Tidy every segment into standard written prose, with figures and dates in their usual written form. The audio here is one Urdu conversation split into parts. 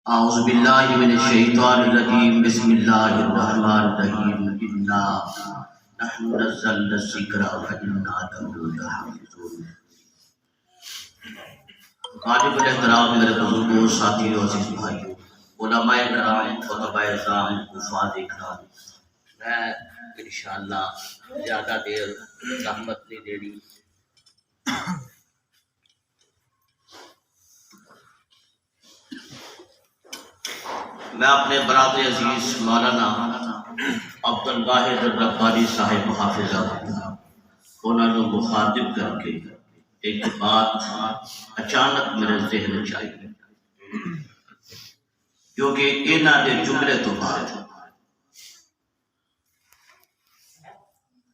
اعوذ باللہ من الشیطان الرجیم بسم اللہ الرحمن الرحیم انا نحن نزلنا الذکر وانا له لحافظون۔ غالب الاحترام میرے بزرگوں، ساتھیوں، عزیز بھائیوں، علماء کرام، خطباء اعظام، حفاظ کرام، میں انشاءاللہ زیادہ دیر زحمت نہیں دینی۔ میں اپنے برادر عزیز مولانا عبد الواحد الربانی صاحب حافظہ انہوں نے مخاطب کر کے ایک بات اچانک میرے ذہن چ آئی، کیونکہ انہوں نے جملے تو بعد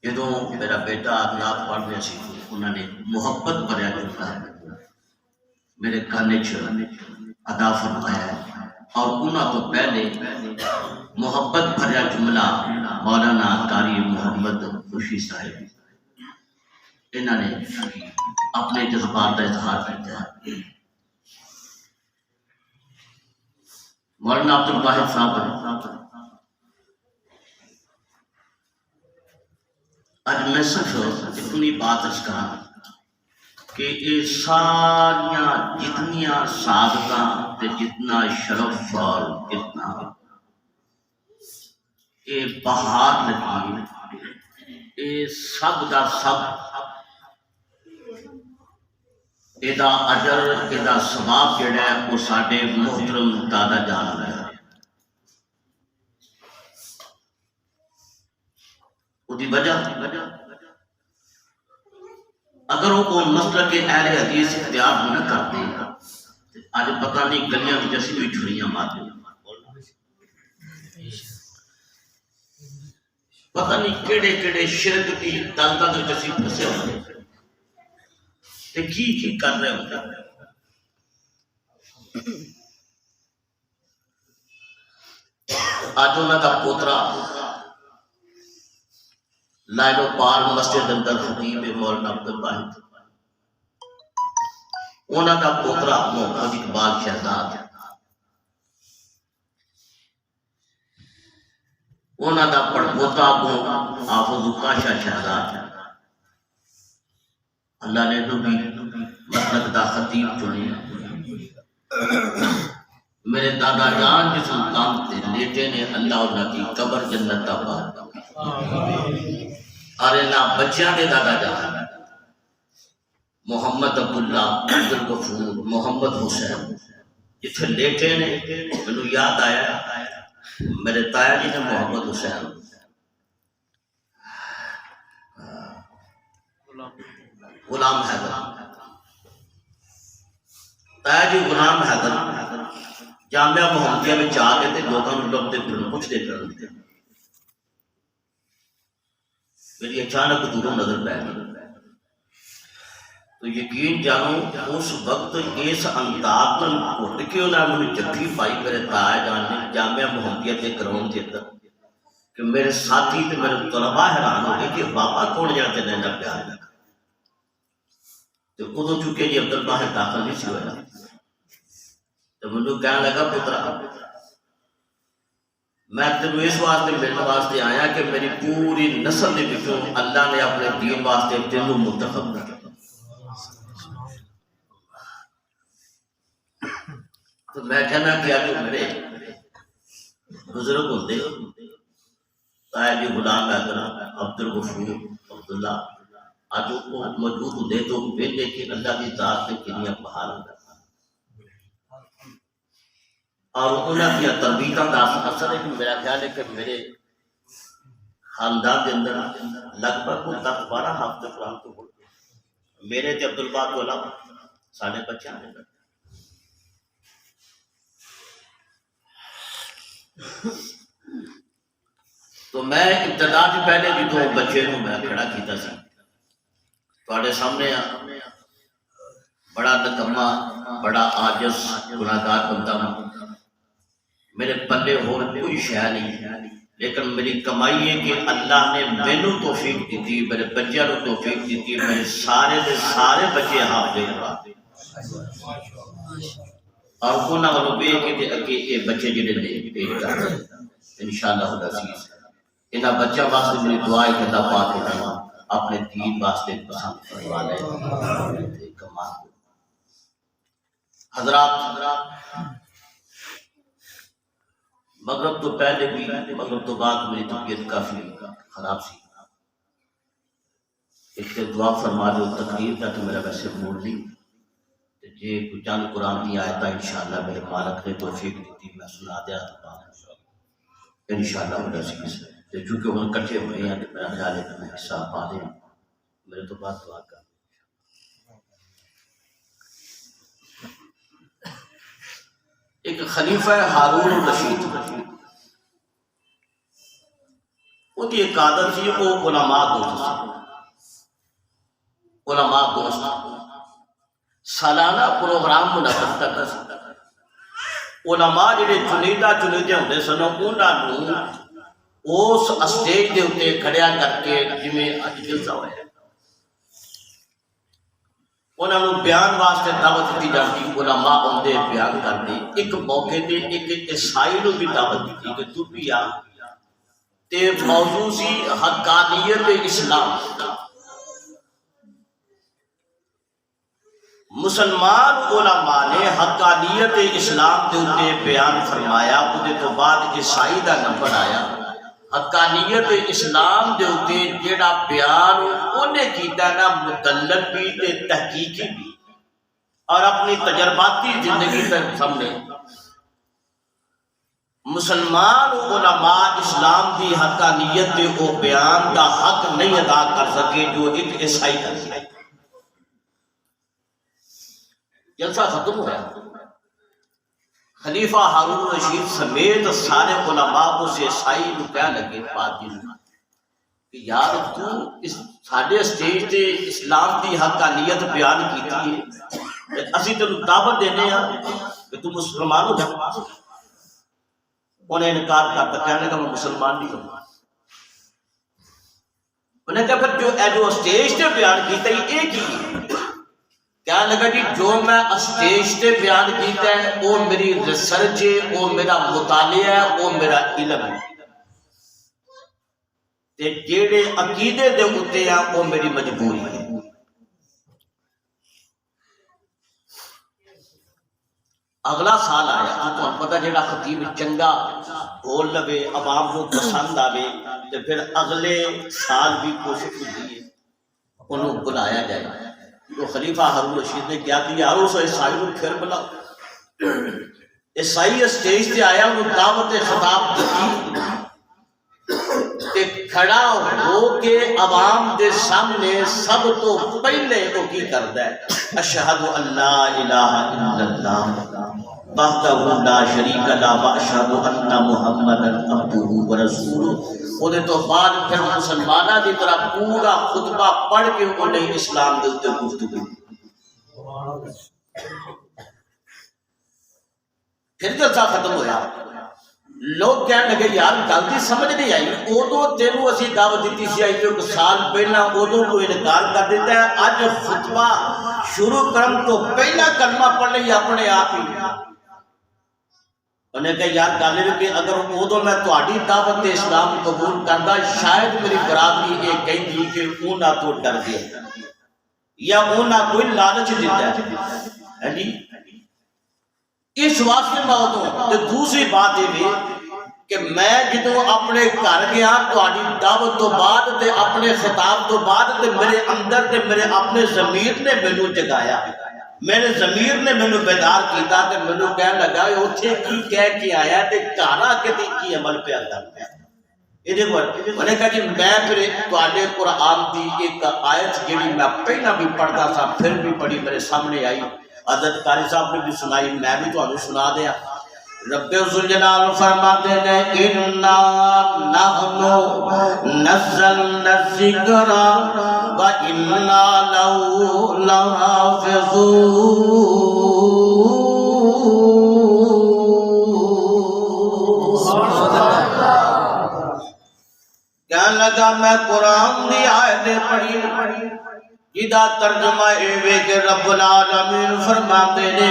جدوں میرا بیٹا نعت پڑھنے سی انہوں نے محبت بھریا جملہ میرے کانے چ ادا فرمایا ہے، اور انہوں تو پہلے محبت بھریا جملہ مولانا قاری محمد خوشی صاحب انہوں نے اپنے جذبات کا اظہار کیا ہے۔ مولانا عبد الواحد صاحب اج میں صرف اتنی بات اس کا کہ یہ ساریاں جتنیاں سعادتاں جتنا شرف اور جتنا یہ بہار لگی، یہ سب دا سب یہ اجر یہ ثواب جڑا ہے وہ ساڈے محترم دادا جان ہے۔ وہ وجہ اگر وہ مسلک اہل حدیث اختیار نہ کرتے اج پتہ نہیں گلیاں وچ اسی بھی چھریاں مارتے، پتہ نہیں کیڑے کیڑے شرک کی دلدل وچ اسی پھسے ہوندے تے کی کر رہے ہوندے۔ اج انہاں دا پوترا لائنو پار مسجد اندر خطیب مولانا عبد الواحد، انہاں دا پوترا محمد اقبال شہزاد، انہاں دا پڑپوتا حافظ کاشا شہزاد، اللہ نے تو بھی مسلک دا خطیب چنی۔ میرے دادا جان جس مقام تے لیٹے نے اللہ انہاں کی قبر جنت آباد اور نہ بچیاں دے دادا جان محمد عبداللہ، عبد الغفور، محمد حسین جتھے لیٹے نے مینوں یاد آیا میرے تایا جی نے محمد حسین غلام حیدر، تایا جی غلام حیدر جامعہ محمدیہ میں جا کے تے لوگاں نوں لبدے پھرن پوچھدے پھرن میری اچانک دوروں نظر پہ گئی تو یقین جانو اس وقت اس انداز گھٹ کے انہوں نے جفی پائی میرے تایا جان نے جامعہ محمدیہ کے گراؤنڈ کے اندر کہ میرے ساتھی تے میرے طلباء حیران ہو گئے کہ بابا کون جا تے نیندا پیار لگا تو ادو چکے جی عبد الواحد داخل نہیں سی ہوا تو مجھے کہنے لگا پترا میں تینوں اس واسطے ملنے واسطے آیا کہ میری پوری نسل کے پچھوں اللہ نے اپنے دین واسطے تینوں منتخب کر، تو میں کہنا کہ آج میرے بزرگ ہوتے تایا جی غلام حیدر، عبد الغفور، عبداللہ آج وہ موجود ہوتے تو ویلے کہ اللہ کی ذات سے کنیاں بہار ہوتا اور انہوں کی تربیتاں دا اثر ہے کہ میرا خیال ہے کہ میرے خاندان کے اندر لگ بھگ 10-12 ہفتے قرآن کو پڑھتے میرے تے عبد الواحد کو علاوہ سارے بچے آنے لگے۔ تو میں ابتدا سے پہلے جدوں بچے نوں میں کھڑا کیتا سی تواڈے سامنے بڑا نکما بڑا عاجز گناہگار بندہ ہوں، میرے پلے اور کوئی شے نہیں، لیکن میری کمائی ہے کہ اللہ نے مینوں توفیق دیتی، میرے بچیاں نوں توفیق دیتی، میرے سارے دے سارے بچے حافظ قرآن۔ اور انہاں والوں ویکھ کے تے اگے یہ بچے جڑے نے پیش کر دیں انشاءاللہ العزیز۔ انہاں بچوں واسطے میری دعا ہے کہ اللہ پاک انہاں اپنے دین واسطے پسند فرما لے تے کما دے۔ حضرات مغرب تو پہلے بھی مغرب تو بعد میری طبیعت کافی خراب سی، اس سے دعا فرما دو تقریر کا تو میرا ویسے موڈ نہیں، جی کوئی چند قرآن کی آیت انشاءاللہ میرے مالک نے توفیق دیتی میں سنا دیا انشاءاللہ العزیز۔ چونکہ ہم کٹھے ہوئے ہیں تو میرا خیال ہے کہ میں حصہ پا دیں، میرے تو بات دعا کر۔ ایک خلیفہ ہارون الرشید وہ کی ایک عادت تھی، وہ علماء دوست سالانہ پروگرام منعقد کرتا سکتا۔ علماء جڑے چنیدہ ہوندے سن انہاں نوں اس اسٹیج دے اوتے کھڑیا کر کے جویں اج جلسہ ہویا انہاں نوں بیان واسطے دعوت دی جاندی، علماء اوندے بیان کردے۔ ایک موقع تے ایک عیسائی نوں بھی دعوت دتی کہ تو بھی آ، تے موضوع سی حقانیت اسلام۔ مسلمان علماء نے حقانیت اسلام دے اوتے بیان فرمایا، اودے تو بعد عیسائی دا نمبر آیا۔ حقانیت اسلام دے اوتے جیڑا بیان انہیں کیتا نا مدلل بھی تے تحقیقی بھی اور اپنی تجرباتی زندگی تک سامنے مسلمان علماء اسلام دی حقانیت دے او بیان دا حق نہیں ادا کر سکے جو ایک عیسائی کر سکے۔ جلسہ ختم ہوا، خلیفہ ہارون الرشید سمیت سارے علماء اس عیسائی کو کہنے لگے پادری کہ یار تو اس ساڈے اسٹیج تے اسلام دی حقانیت بیان کیتی ہے، اسی تینوں دعوت دینے ہیں کہ تو مسلمان ہو جا۔ انہیں انکار کرتا، کہنے لگا میں مسلمان نہیں ہوں۔ انہیں کہا پھر جو اسٹیج تے بیان کیتا ہے یہ کی ہے؟ کہنے لگا جی جو میں اسٹیج تے بیان کیتا ہے وہ میری ریسرچ ہے، وہ میرا مطالعہ ہے، وہ میرا علم ہے، تے جیڑے عقیدے دے اوتے ہیں وہ میری مجبوری ہے۔ اگلا سال آیا تو پتہ جیڑا خطیب چنگا بول لوے عوام کو پسند آوے تے پھر اگلے سال بھی کوشش ہوتی ہے انہوں بلایا جائے۔ تو خلیفہ ہارون الرشید نے کیا کہ یار اس عیسائی کو پھر بلاؤ۔ عیسائی اسٹیج تے آیا، انہوں دعوت خطاب دیتی کہ کھڑا ہو کے عوام دے سامنے سب تو پہلے وہ کی کردا ہے اشہد ان لا الہ الا اللہ وحدہ لا شریک لہ واشہد ان محمدا عبدہ ورسولہ۔ اودے تو بعد پھر مسلماناں دی طرح پورا خطبہ پڑھ کے انہیں اسلام دے اوتے گفتگو۔ پھر جلسہ ختم ہویا، لوگ کہنے لگے یار غلطی سمجھ نہیں آئی، ادو تینوں اسی دعوت دیتی سی آئی جو ایک سال پہلا ادو کو انکار کر دیتا ہے، اج خطبہ شروع کرن تو پہلا کلمہ پڑھ لئی اپنے آپ ہی۔ انہیں کہا یار گل ہے کہ اگر ادو میں تہاڈی دعوت اسلام قبول کردا شاید میری برادری یہ کہندی کہ انہاں تو ڈر گیا یا انہاں کوئی لالچ دیتا ہے جی۔ اس واسطے میں ادو دوسری بات یہ کہ میں جدو اپنے گھر گیا تہاڈی دعوت تو بعد تے اپنے خطاب تو بعد تے میرے اندر تے میرے اپنے ضمیر نے مینوں جگایا، میرے ضمیر نے مینوں بیدار کیتا تے مینوں کہنے لگا اوتھے کی کہہ کے آیا تے گھر آ کے کی عمل پہ کردا ہے۔ انہیں کہا جی میں پھر تہاڈے قرآن دی ایک آیت جڑی میں پہلا بھی پڑھتا تھا پھر بھی پڑھی میرے سامنے آئی، حضرت قاری صاحب نے بھی سنائی، میں بھی تو سنا دیا۔ رب ذوالجلال فرماتے ہیں اِنَّا نَحْنُ نَزَّلْنَا الذِّكْرَ وَإِنَّا لَهُ لَحَافِظُونَ۔ کہنے لگا میں قرآن دی آیتیں پڑھی ادا ترجمہ اے کہ رب العالمین فرماتے نے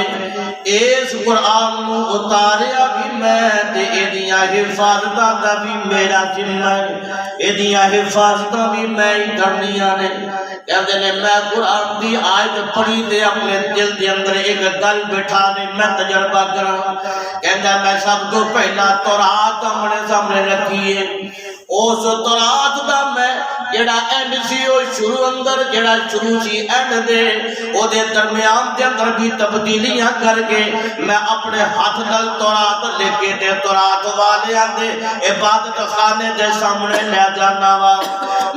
اس قرآن نو اتاریا بھی میں تے ایدیاں حفاظتاں دا بھی میرا ذمہ ہے، ایدیاں حفاظتاں بھی میں ہی کرنیاں نے۔ کہتے نے میں قرآن دی آیت پڑھی تے اپنے دل دے اندر ایک گل بٹھا نے میں تجربہ کراں۔ کہتا میں سب تو پہلا تورات اپنے سامنے رکھیے، اس تورات دا میں جڑا اینڈ سی او شروع اندر جڑا شروع سی اینڈ دے او دے درمیان دے اندر بھی تبدیلیاں کر کے میں اپنے ہاتھ نال تورات لے کے تے تورات والیاں دے عبادت خانے دے سامنے لے جانا وا۔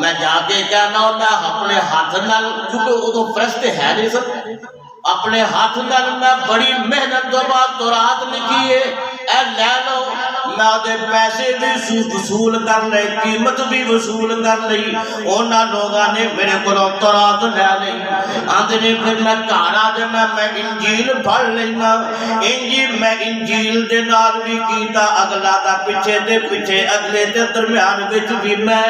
میں جا کے کہنا میں اپنے ہاتھ نال، کیونکہ وہ تو فرشتے ہے نہیں سب، اپنے ہاتھ نال میں بڑی محنت دو بعد تورات لکھی ہے، اے لے لو۔ میں دے پیسے بھی وصول کر لے، قیمت بھی وصول کر لئی، اونا لوگاں نے میرے کو تورات لے لئی۔ آندے نے پھر میں کہانا دینا میں انجیل پڑھ لینا، انجیل میں انجیل دے نال بھی کیتا، اگلا دا پچھے دے پچھے اگلے دے درمیان وچ بھی میں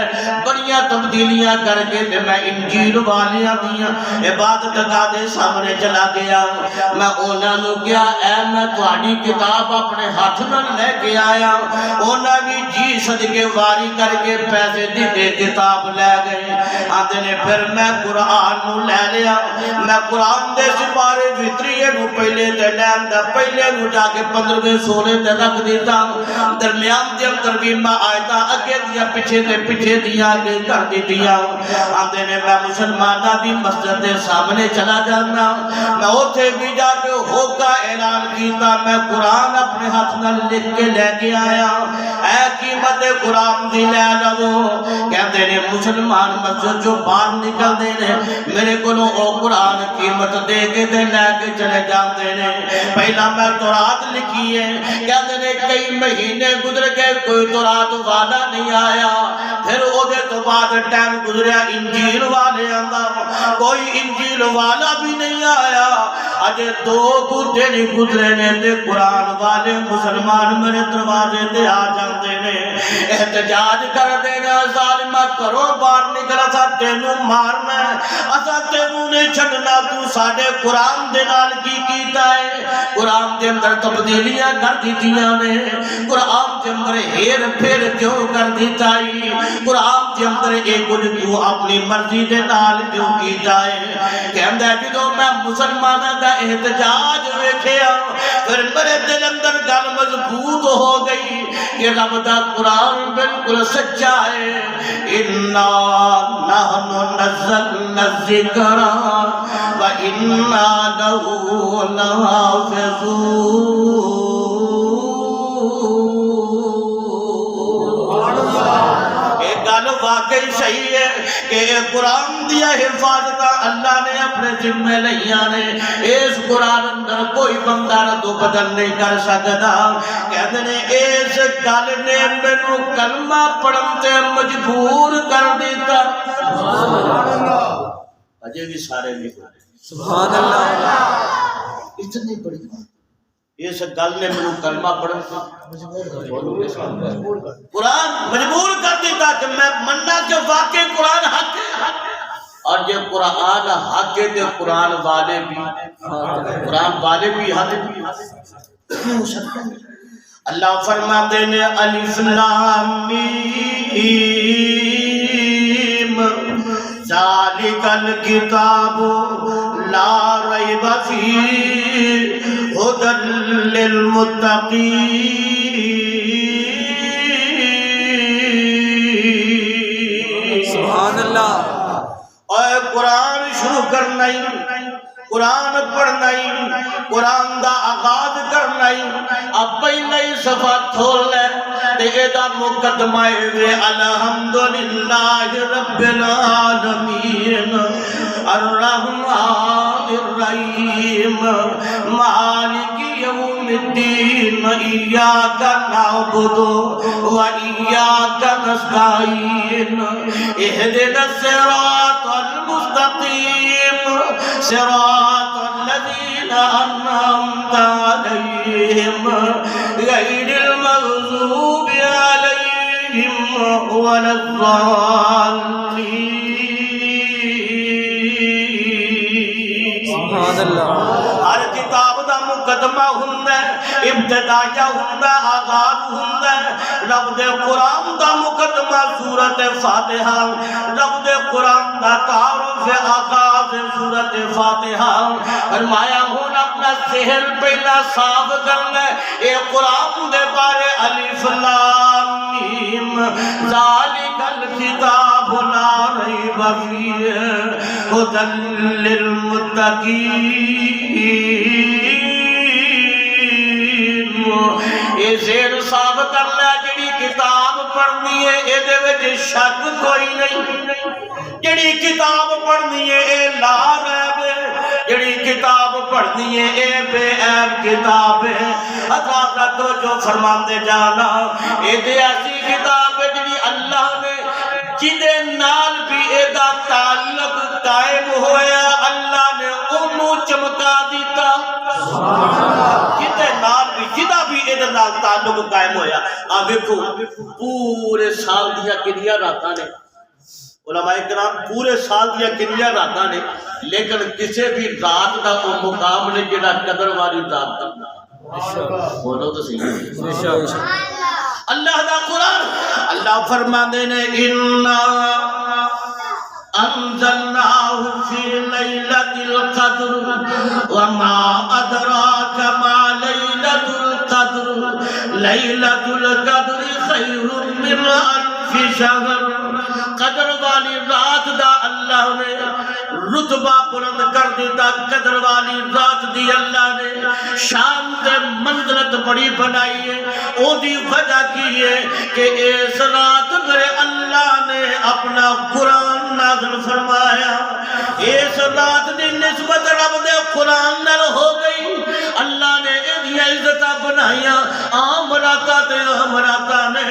بڑیاں تبدیلیاں کر کے تے میں انجیل والیاں دیاں عبادت گاہ دے سامنے چلا گیا۔ میں اونا نو کیا اے میں تہاڈی کتاب اپنے ہاتھ نال لے کے آیا، اونا بھی جی صدقے واری کر کے پیسے دیتے کتاب لے گئے۔ آندے نے پھر میں قرآن نو لے لیا، میں قرآن دے سپارے وطریے نو پہلے تے لین دا پہلے نو جا کے 15ویں سورے تے رکھ دیتا، درمیان دے اندر بھی میں آیتا اگے دیا پچھے تے پچھے دیا آگے کر دیتیا۔ آندے نے میں مسلمانہ دی مسجد دے سامنے چلا جانا، میں اوتھے بھی جا کے ہوگا اعلان کیتا، میں قرآن اپنے ہاتھ نال لکھ کے لے کے آیا، اے قیمت قرآن دی لے لو۔ کہتے نے مسلمان مسجد جو باہر نکل دے نے میرے کو او قرآن قیمت دے کے دے لے کے چلے جاندے نے۔ پہلا میں تورات لکھی ہے، کہتے نے کئی مہینے گزر گئے کوئی تورات والا نہیں آیا، پھر او دے تو بعد ٹائم گزریا انجیل والے آندا، کوئی انجیل والا بھی نہیں آیا۔ اجے 2 دن گزرے نے تے قرآن والے مسلمان میرے دروازے تے آ جاندے نے، احتجاج کر دینا ظالمہ کرو باہر نکلا سا تینوں مارنا، اسا تینوں نہیں چھڑنا، تو ساڑھے قرآن دے نال کی کیتا ہے، قرآن دے اندر تبدیلیاں کر دیتیاں نے، قرآن دے اندر ہیر پھیر کیوں کر دیتا ہے، قرآن دے اندر ایک کچھ تو اپنی مرضی دے نال کیوں کیتا ہے۔ کہندہ ہے جدو میں مسلمانہ دا احتجاج ویکھیا پھر میرے دل اندر گل مضبوط ہو گئی کہ رب دا قرآن بالکل سچا ہے۔ اِنَّا نَحْنُ نَزَّلْنَا الذِّكْرَ وَإِنَّا لَهُ لَحَافِظُونَ۔ واقعی صحیح ہے کہ قرآن دیا حفاظتہ اللہ نے اپنے ذمہ لئیاں نے، اس قرآن اندر کوئی بندہ ردو بدل نہیں کر سکتا۔ کہتے ہیں اس گل نے مینوں کلمہ پڑھن تے مجبور کر دیتا۔ اجے بھی سارے نہیں پڑھے سبحان اللہ، اتنی بڑی اس گل نے مینوں کلمہ پڑھن قرآن مجبور کر دیتا کہ میں مننا کہ واقعی قرآن حق ہے، اور جب قرآن حق ہے تو قرآن والے بھی حق ہے۔ اللہ فرماتے ہیں الف لام میم ذالک الکتاب لا ریب فیہ ہدی للمتقین۔ سبحان اللہ۔ اے قرآن شروع کرنا ہی، قرآن پڑھنا ہی، قرآن دا آغاز کرنا ہی، اب پہلے ہی صفحہ کھول لے تے ایدہ مقدمہ ہوئے الحمدللہ رب العالمین الرحمن الرحیم مالک یوم الدین ایاک نعبد و ایاک نستعین اہدنا الصراط المستقیم صراط الذین انعمت علیہم غیر المغضوب علیہم ولا الضالین۔ ہر کتاب دا مقدمہ ہوندا ہے، ابتدائیہ ہوندا ہے، آغاز ہوندا ہے۔ رب دے قرآن دا مقدمہ سورۃ فاتحہ، رب دے قرآن دا تعارف آغاز سورۃ فاتحہ۔ فرمایا ہن اپنا ذہن پہلا صاف کرنا ہے، اے قرآن دے بارے الف لام میم ذالک الکتاب لا ریب فیہ ھدی للمتقین۔ اے ذہن صاف کرنا جڑی کتاب پڑھنی ہے اے دے وچ شک کوئی نہیں، جڑی کتاب پڑھنی ہے اے لا ریب ہے، جڑی کتاب پڑھنی ہے اے بے عیب کتاب ہے۔ حضرات تو جو فرماندے جانا اے دے ایسی کتاب ہے جڑی اللہ نے جدے نال بھی اے دا تعلق قائم ہویا اللہ نے انہوں چمکا دیتا، جدے نال بھی جدہ بھی اے دا نال تعلق قائم ہویا۔ آپ دیکھو پورے سال دیا کنیا راتاں نے، علماء کرام پورے سال دیا کنیا راتاں نے، لیکن کسے بھی رات دا وہ مقام نے جڑا قدر والی رات دا بولو تو صحیح۔ اللہ دا قرآن اللہ فرماندے نے اِنَّا أَنزَلْنَاهُ فِي لَيْلَةِ الْقَدْرِ وَمَا أَدْرَاكَ مَا لَيْلَةُ الْقَدْرِ لَيْلَةُ الْقَدْرِ خَيْرٌ مِّنْ أَلْفِ شَهْرٍ۔ قدر والی رات دا اللہ نے رتبہ بلند کر دیتا، قدر والی رات دی اللہ نے شان دے منزلت بڑی بنائی ہے۔ او دی وجہ کی ہے کہ اس رات میرے اللہ نے اپنا قرآن نازل فرمایا، اس رات دی نسبت رب دے قرآن نال ہو گئی۔ اللہ نے ایدیاں عزتہ بنائیاں عام راتاں تے عام راتاں نے۔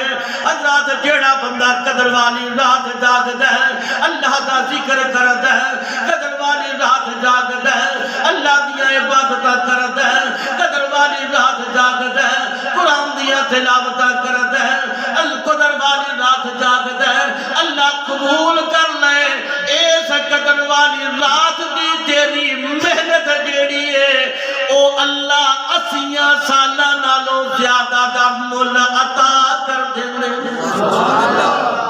حضرات جیڑا بندہ قدر والی رات جاگدا ہے اللہ دا ذکر کردا ہے، قدر والی رات جاگدا ہے اللہ دیا عبادتاں کردا ہے، قدر والی رات جاگدا ہے قرآن دیا تلاوتاں کردا ہے، القدر والی رات جاگدا ہے اللہ قبول کر لے۔ اس قدر والی رات دی تیری محنت جیڑی ہے او اللہ 80 سالاں نالوں زیادہ دا مل عطا کر دیندے۔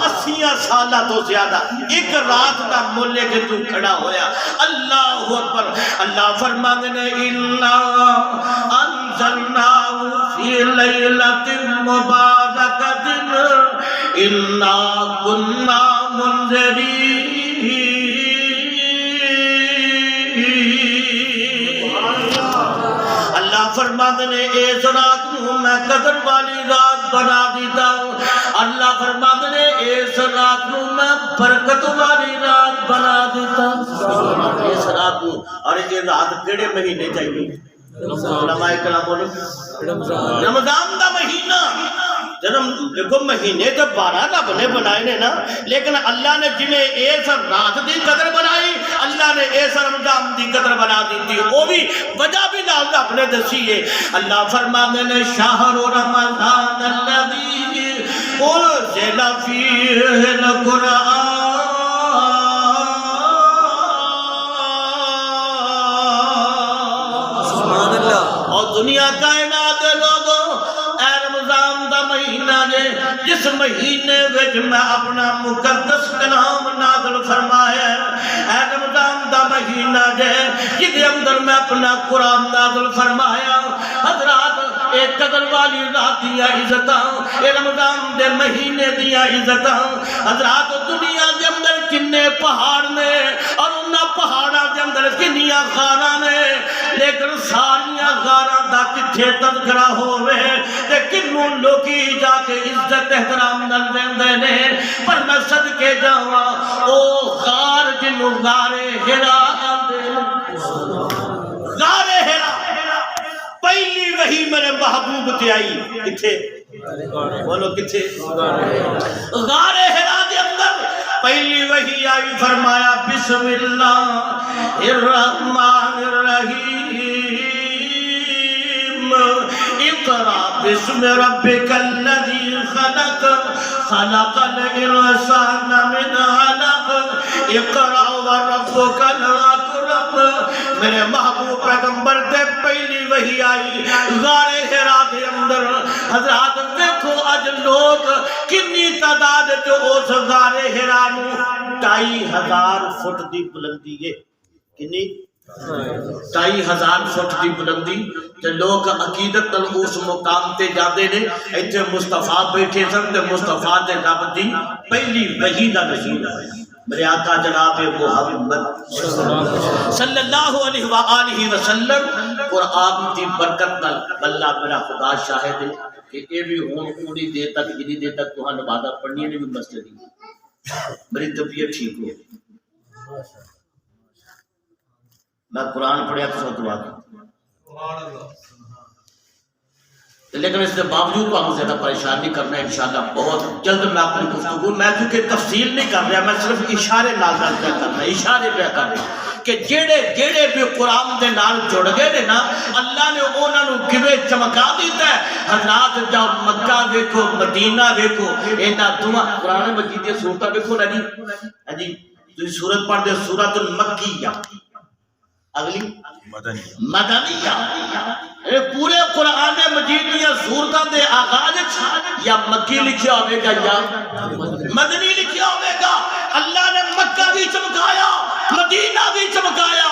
80 سالہ تو زیادہ ایک رات دا ملے کے تو کھڑا ہویا۔ اللہ اکبر۔ اللہ فرماندے نے اِنَّا أَنزَلْنَاهُ فِي لَيْلَةٍ مُبَارَكَةٍ إِنَّا كُنَّا مُنذِرِينَ۔ اللہ فرماندے نے اس رات کو میں قدر والی رات بنا دیتا ہوں۔ اللہ فرماندے نے اس رات کو میں برکت والی رات بنا دیتا ہوں۔ اس رات کو اور یہ رات کیڑے مہینے چاہیے؟ علماء کرام بولو رمضان دا مہینہ۔ جنم دیکھو مہینے تو 12 رب نے بنائے نے نا، لیکن اللہ نے جنہیں اس رات دی قدر بنائی اللہ نے اس رمضان دی قدر بنا دی تھی، وہ بھی وجہ بھی نال رب نے دسی ہے۔ اللہ فرماندے نے شہر رمضان الذی انزل فیہ القرآن اور دنیا کائنات دے لوگوں اے رمضان دا مہینہ نے جس مہینے وچ میں اپنا مقدس کلام نازل فرمایا ہے، اے رمضان دا مہینہ جے جدے اندر میں اپنا قرآن نازل فرمایا۔ حضرات ایک قدر والی رات دیا عزتاں، اے رمضان دے مہینے دیا عزتاں۔ حضرات دنیا دے اندر کنے پہاڑ نے اور انہاں پہاڑاں دے اندر کنیاں غاراں نے، لیکن ساریاں غاراں دا کتھے تذکرہ ہوئے تے کنوں لوکی جا کے عزت احترام نال ویندے نے۔ پر میں صدقے جاواں او غار جنوں غارے ہرا آندے، غارے ہرا پہلی وحی میرے محبوب تے آئی کتھے؟ بولو کتھے؟ غار ہرا دے اندر پہلی وحی آئی، فرمایا بسم اللہ الرحمن الرحیم اقرأ بسم ربک الذی خلق خلق الانسان من علق اقرأ وربک الاکرم میرے محبوب پیغمبر دے پہلی وحی آئی غار حرا دے اندر. حضرات دیکھو اج لوگ کنی تعداد جو اس غار حرا نو 2500 فٹ دی بلندی ہے. کنی 2500 فٹ دی بلندی تے لوگ عقیدت نال اس مقام تے جاندے نے. ایتھے مصطفیٰ بیٹھے سن تے مصطفیٰ دے رب دی پہلی وحی دا نزول آیا. میرے آقا جناب محمد صلی اللہ علیہ وآلہ وسلم قرآن دی برکت نال اللہ میرا خدا شاہد ہے کہ اے بھی ہون پوری دیر تک جنی دیر تک تو نمازاں پڑھنی ہے بھی مسجد دی میری طبیعت ٹھیک ہو. میں قرآن پڑھیا تو دعا کی لیکن اس کے باوجود کو ہم زیادہ پریشان نہیں کرنا انشاءاللہ. بہت جلد میں اپنی گفتگو میں کیونکہ تفصیل نہیں کر رہا, میں صرف اشارے نازل پہ کر رہا, اشارے پہ کر رہا کہ جیڑے بھی قرآن دے نال جڑ گئے نے نا اللہ نے انہاں نو کیویں چمکا دیتا ہے. حضرات جب مکہ ویکھو مدینہ ویکھو انہاں دعا قرآن مجید دی سورتاں ویکھو نا جی تسی سورت پڑھ دے سورۃ المکیہ اگلی مدنیہ پورے قرآن مجید دیا سورتاں دے آغاز یا مکی لکھیا ہوئے گا یا مدنی لکھیا ہوئے گا. اللہ نے مکہ بھی چمکایا مدینہ بھی چمکایا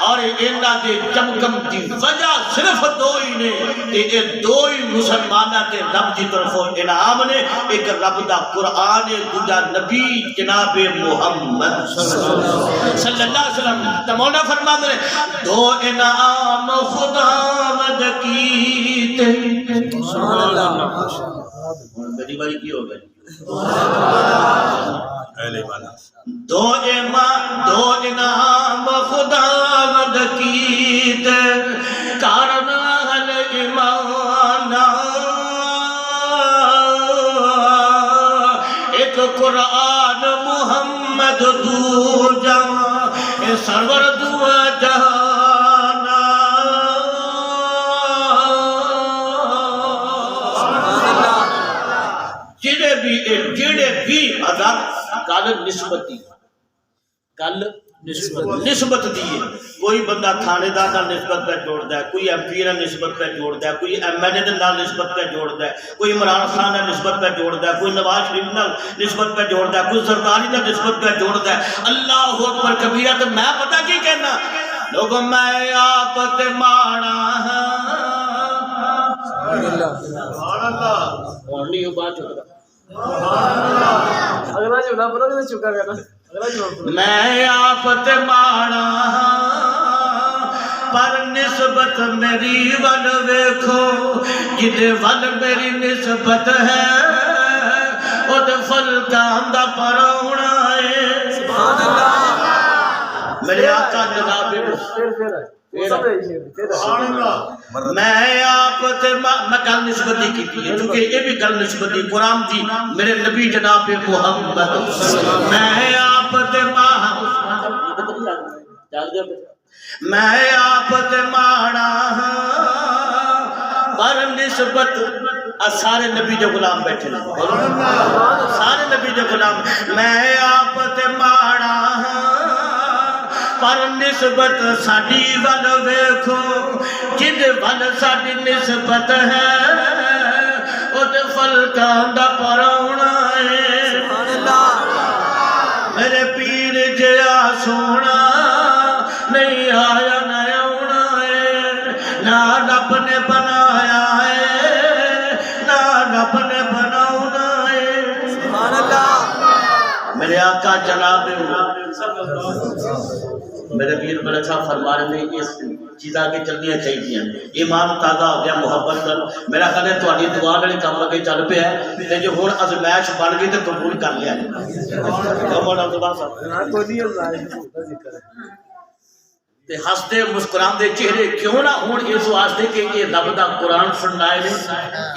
اور انہاں دے چمکم دی وجہ صرف دو ہی نے کہ یہ دو ہی مسلمانہ کے رب دی طرفوں انعام نے. ایک رب دا قرآن دوجا نبی جناب محمد صلی اللہ علیہ وسلم. مولا فرماتے ہیں دو انعام خدا مد کیتے. میری باری کی ہو گئی دو انعام خدا مد کیتے کارن اہل ایمان ایک قرآن محمد دوجا سرور دو جہانا. جڑے بھی عذاب کل نسبت دیئے. کوئی بندہ تھانے دار نال نسبت پہ جوڑ دا ہے, کوئی ایم پی نال نسبت پہ جوڑ دا ہے, کوئی ایم این اے نال نسبت پہ جوڑ دا ہے, کوئی عمران خان نال نسبت پہ جوڑ دا ہے, کوئی نواز شریف نال نسبت پہ جوڑ دا ہے, کوئی زرداری نال نسبت پہ جوڑ دا ہے. اللہ اکبر کبیرہ. تو میں پتہ کی کہنا لوگوں میں آپ تے مانا سبحان اللہ اور نہیں ہو بات چکا میں آپ تے مانا پر نسبت میری ول ویکھو جدے ول میری نسبت ہے او تے فلکاں دا پرونا ہے. سبحان اللہ. میرے آقا جناب میں آپ تے میں گل نسبتی کی ہے کیونکہ یہ بھی گل نسبتی قرآن دی میرے نبی جناب محمد میں آپ تے میں آپ تے ماڑا پر نسبت سارے نبی جو غلام بیٹھے ہیں سارے نبی جو غلام میں آپ تے ماڑا پر نسبت ساڈی ول ویکھو جد ول ساڈی نسبت ہے او تے فلکاں دا پرونا ہے. میرے پیر جیا سونا نہیں آیا نہ آنا ہے, نہ رب نے بنایا ہے نہ رب نے بنانا ہے. سبحان اللہ. میرے آقا جناب میرے پیر بڑا صاحب فرما رہے ہیں اس چیز آگے چلنی چاہیے. ایمان تازہ ہو گیا محبت کر. میرا خیال ہے تھوڑی دعا والی کام لگے چل پیا ہے تے جو ہن ازمائش بن گئی تے قبول کر لیا تے ہستے مسکراندے چہرے کیوں نہ ہون اس واسطے کہ یہ رب دا قرآن سننا ہے.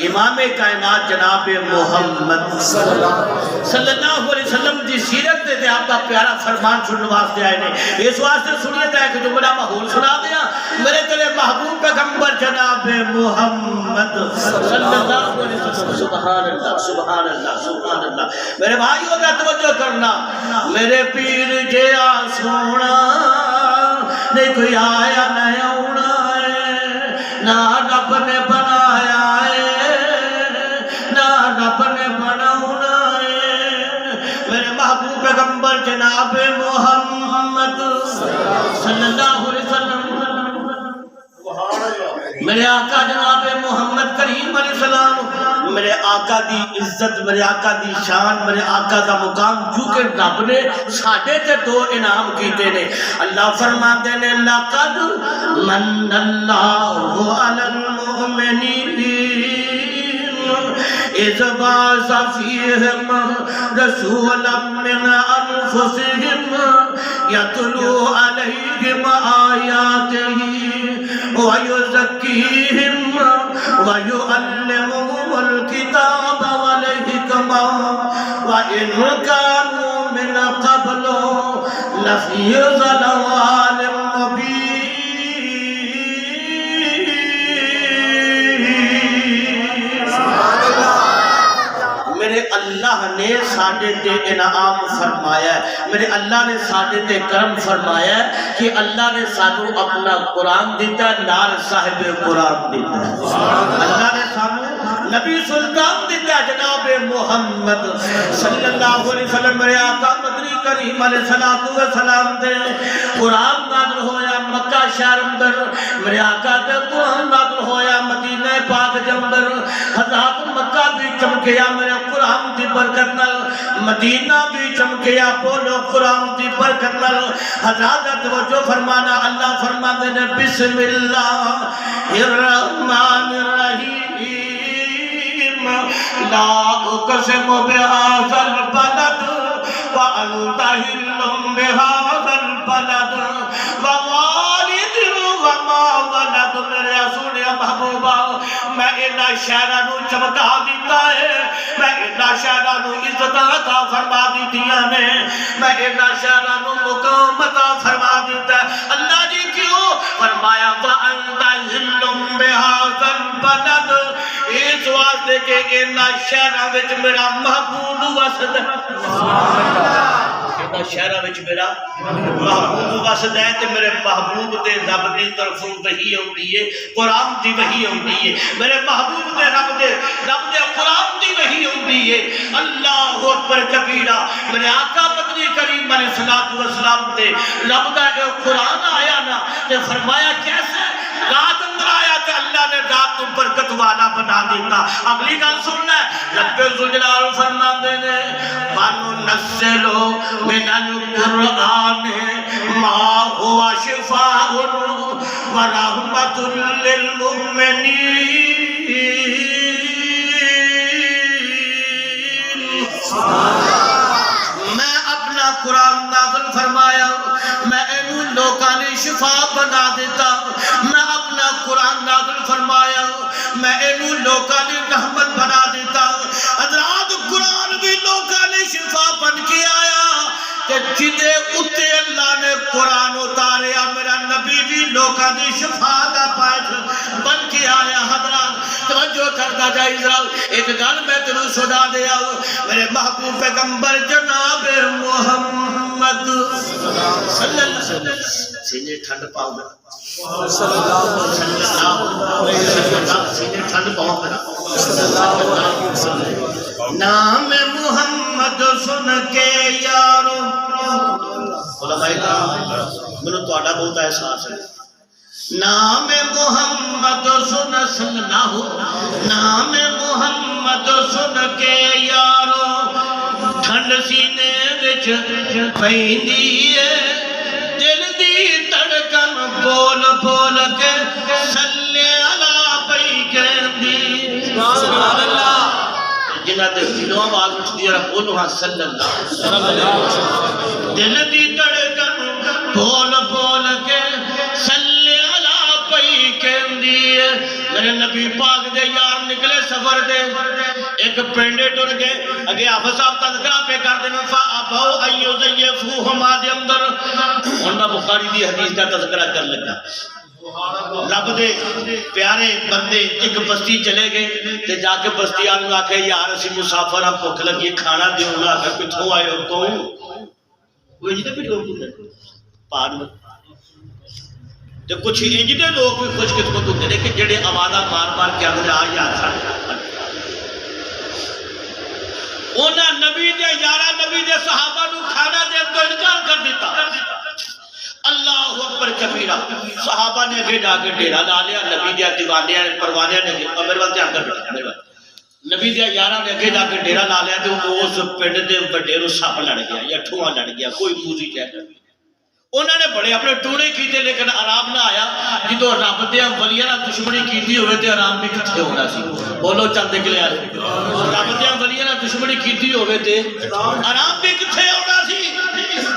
امام کائنات جناب محمد صلی اللہ علیہ وسلم دی سیرت تے آپ دا پیارا فرمان سننے واسطے آئے نے. اس واسطے سنیے تے ایک جملہ ماحول سنا دیا. میرے تیرے محبوب پیغمبر جناب محمد صلی اللہ علیہ وسلم. سبحان اللہ سبحان اللہ سبحان اللہ. میرے بھائیوں کا توجہ کرنا. میرے پیر جیا سونا نہیں کوئی آیا نہیں ہونا ہے، نہ رب نے بنایا ہے، نہ رب نے بنانا ہے۔ میرے محبوب پیغمبر جناب محمد صلی اللہ علیہ وسلم، میرے آقا جناب محمد کریم علیہ السلام، میرے آقا دی عزت، میرے آقا دی شان، میرے آقا دا مقام، کیونکہ رب نے ساڑھے تے دو انعام کیتے نے۔ اللہ فرماتے ہیں لَقَدْ مَنَّ اللَّهُ عَلَى الْمُؤْمِنِينَ إِذْ بَعَثَ فِيهِمْ رَسُولًا مِّنْ أَنفُسِهِمْ يَتْلُو عَلَيْهِمْ آيَاتِهِ وَيُزَكِّيهِمْ وَيُعَلِّمُهُمُ الْكِتَابَ وَالْحِكْمَةَ وَإِنْ كَانُوا مِنْ قَبْلُ لَفِي ضَلَالٍ مُّبِينٍ۔ میرے اللہ نے ساڑھے تے انعام فرمایا ہے، میرے اللہ نے ساڑھے تے کرم فرمایا ہے کہ اللہ نے سانو اپنا قرآن دیتا ہے، نال صاحب قرآن دیتا ہے۔ اللہ نے سانو نبی سلطان دیتا ہے جناب محمد صلی اللہ علیہ وسلم، میرے آقا مدنی کریم علیہ السلام دے قرآن نازل ہویا مکہ شہر اندر، میرے آقا دے قرآن نازل ہویا مدینہ پاک دے اندر، حضرات مکہ بھی چمکیا میرے قرآن دی برکت نال، مدینہ بھی چمکیا بولو قرآن دی برکت نال۔ حضرات توجہ فرمانا، اللہ فرماتے ہیں بسم اللہ الرحمن الرحیم، لا اقسم بهذا البلد وانت حل بهذا البلد ووالد وما ولد۔ میرے سونے محبوبہ میں انہاں شہراں نوں چمکا دیتا ہے، میں انہاں شہراں نوں عزت عطا فرما دیتیاں نے، میں انہاں شہراں نوں مقام عطا فرما دیتا ہے۔ اللہ جی کیوں فرمایا وانت حل بهذا البلد، اس واسطے کہ انہاں شہراں وچ میرا محبوب وسد ہے، شہرہ وچ میرا محبوب وسد ہے، تے میرے محبوب دے رب دی طرفوں وحی ہوندی ہے، قرآن دی وحی ہوندی ہے، میرے محبوب دے رب دے قرآن دی وحی ہوندی ہے۔ اللہ اکبر کبیرہ، میرے آقا مدنی کریم علیہ السلام دے رب دا قرآن آیا نا تے فرمایا کیسے رات اندر آیا تے اللہ نے رات تو برکت والا بنا دیتا۔ اگلی گل سننا ہے، رب ذوالجلال فرماتے ہیں وَنُنَزِّلُ مِنَ الْقُرْآنِ مَا هُوَ شِفَاءٌ وَرَحْمَةٌ لِّلْمُؤْمِنِينَ۔ میں اپنا قرآن نازل فرمایا، میں انہوں لوگاں نے شفا بنا دیتا، میں اپنا قرآن نازل فرمایا، میں انہوں لوگاں نے رحمت بنا دیتا۔ حضرات قرآن بھی لوگاں نے شفا بن کے آیا کہ جدے اتے اللہ نے قرآن اتاریا، میرا نبی بھی لوگاں نے شفا دا باعث بن کے آیا۔ حضرات توجہ کرتا جائے ذرا، ایک گل میں تنوں سنا دیا، میرے محبوب پیغمبر جناب محمد صلی اللہ علیہ وسلم سینے ٹھنڈ پاؤ گا، سینے ٹھنڈ پاؤ گا، نام محمد سن کے یارو، علماء کرام منو تہاڈا بہت احساس ہے، نام محمد سن سننا ہو، نام محمد سن کے یارو، ٹھنڈ سینے وچ پیندی ہے، دل دی تڑکن بول بول کے صلی اللہ پئی کہندی۔ سبحان اللہ، جنہاں دے دلوں آواز اٹھدی ہے بولو ہاں صلی اللہ، دل دی تڑکن بول بول کے صلی اللہ پئی کہندی ہے۔ میرے نبی پاک دے یار نکلے سفر دے، ایک پینڈے ٹر گئے، اگے حافظ صاحب تذکرہ پہ کر دینا فَأَبَوْا أَن يُزَيِّفُوهُمَا دے اندر انہاں بخاری دی حدیث کا تذکرہ کر لگا۔ رب دے پیارے بندے ایک بستی چلے گئے تے جا کے بستی آنگا آکے یار اسی مسافر ہم بھوک لگی کھانا دیوں گا کہ کتھوں آئے ہو تو وہ جی نے بھی لوگ پار میں تو کچھ انجنے لوگ بھی خوش قسمت ہوتے ہیں کہ جڑے آوازہ مار مار کے اندر آ یار ساڑھے انہاں نبی دے یارہ نبی دے صحابہ نو کھانا دے تو انکار کر دیتا اللہ اکبر کبیرہ صحابہ نے اگے جا کے ڈیرا لا لیا نبی دیا دیوانیاں پروانیاں نے میرے وقت دھیان کر بیٹھا میرے وقت نبی دیا یارہ نے اگے جا کے ڈیرا لا لیا تو اس پنڈ دے بڑے نو سپ لڑ گیا یا ٹھواں لڑ گیا کوئی موزی کہہ انہوں نے بڑے اپنے ٹوڑے کیتے لیکن آرام نہ آیا جدو رب دیا ولیاں نہ دشمنی کیتی ہوئے تے آرام بھی کتھے ہونا سی بولو چاندے کے لئے رب دیا ولیاں نہ دشمنی کیتی ہوئے تے آرام بھی کتھے ہونا سی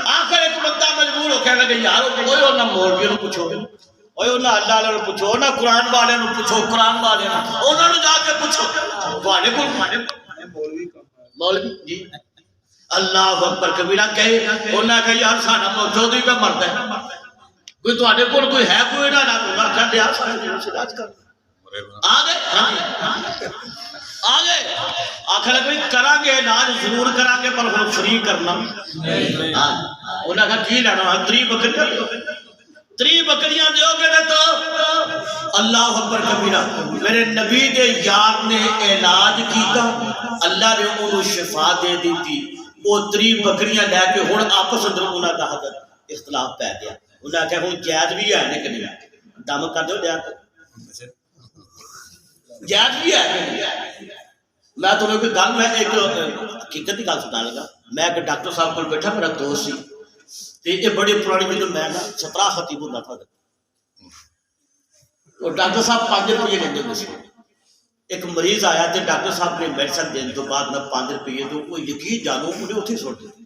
آخر ایک بندہ مجبور ہو کہنے لگے یارو کوئی اور نہ مولویوں پوچھو اوہ نہ اللہ والے نو پوچھو نہ قرآن والے نو پوچھو قرآن والے نو انہوں نے جا کے پوچھو والے کو مولوی جی اللہ اکبر کبیرہ کہے انہوں نے کہا یار سانا موجود ہی پہ مرد ہے کوئی تو آنے پر کوئی ہے کوئی نہ مرد کر دیا آگے آخر ہے کوئی کرانگے علاج ضرور کرانگے پر ہم فری کرنا انہوں نے کہا کی لینا ہے 3 بکریاں دیو گے تو اللہ اکبر کبیرہ میرے نبی دے یار نے علاج کیتا اللہ نے انہوں شفا دے دی تھی وہ 3 بکریاں لے کے ہون آپس اندر انہوں دا حضرت اختلاف پہ گیا انہوں نے کہا ہون جائز بھی ہے نہیں کہ نہیں دم کر دو جائز بھی ہے نہیں میں تمہیں کوئی گل میں ایک حقیقت ہی گل سنا لگا میں ایک ڈاکٹر صاحب کو بیٹھا میرا دوست سی تے یہ بڑی پرانی میں میں نا 17 خطیب ہوتا تھا اور ڈاکٹر صاحب 5 روپے لیندے ہوئے سی ایک مریض آیا تے ڈاکٹر صاحب نے میڈیسن دینے تو بعد میں 5 روپے تو وہ یقین جانو انہیں اتھے سوٹ دیتے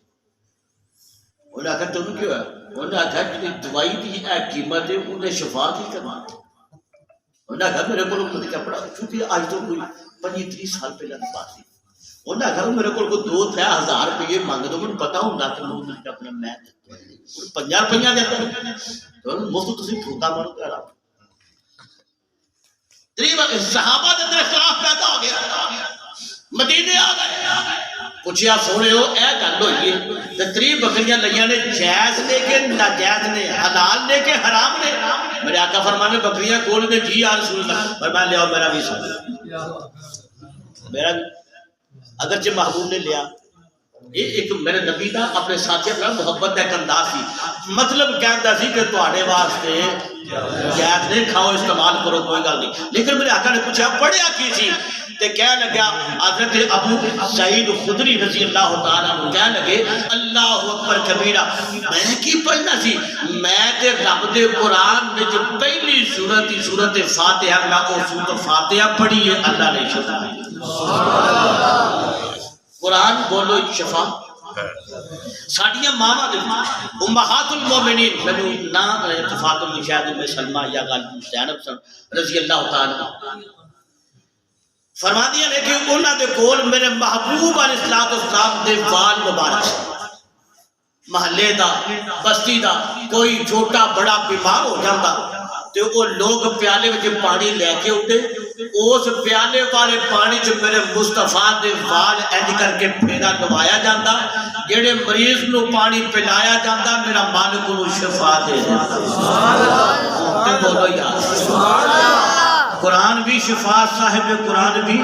انہوں نے کہا تمہیں کیوں ہے انہوں نے کہا کہ دوائی دی اے قیمت ہے انہیں شفا کی کرنا انہوں نے کہا میرے کو لوگ کیا پڑا چونکہ آج تو کوئی 25-30 سال پہلے کی بات تھی انہوں نے کہا میرے کو 2-3 ہزار روپے مانگ دو مجھے پتا ہوں نہ کہ میں اپنا میں 50 روپیہ دیتا ہوں مفت تسی ٹھوکا مارو کہہ رہا صحابہ دے اندر اختلاف پیدا ہو گیا مدینے آ گئے پوچھیا سونے ہو اے گل ہوئی ہے 3 بکریاں لیاں نے جائز نے کہ ناجائز نے حلال نے کہ حرام نے میرے آقا فرمانے بکریاں کول نے جی یا رسول اللہ فرمایا لے آؤ میرا بھی ساتھ میرا اگرچہ محبوب نے لیا یہ ایک میرے نبی دا اپنے ساتھی اپنا محبت کا ایک انداز سی مطلب کہتا سی کہ تواڈے واسطے جائز نہیں کھاؤ استعمال کرو کوئی گل نہیں لیکن میرے آقا نے پوچھا پڑھیا کی سی تے کہنے لگا حضرت ابو سعید خدری رضی اللہ تعالیٰ عنہ کہنے لگے اللہ اکبر کبیرہ میں کی پڑھنا سی میں تے رب دے قرآن میں جو پہلی سورت فاتحہ میں او سورت فاتحہ پڑھی ہے اللہ نے شفا قرآن بولو شفا ساڑیاں ماما دے امہات المومنین میں نام اتفاق المشاہد میں سلمہ یا غالب زینب رضی اللہ تعالیٰ فرما دیا نے کہ انہاں دے کول میرے محبوب علیہ السلام دے وال مبارک محلے دا بستی دا کوئی چھوٹا بڑا بیمار ہو جاتا تو وہ لوگ پیالے وچ پانی لے کے اٹھے اس پیالے والے پانی جو میرے مصطفیٰ دے وال اینج کر کے پھیرا نوایا جاتا جڑے مریض نو پانی پلایا جاتا میرا مالک نو شفا دے بولو یا قرآن بھی شفا صاحب قرآن بھی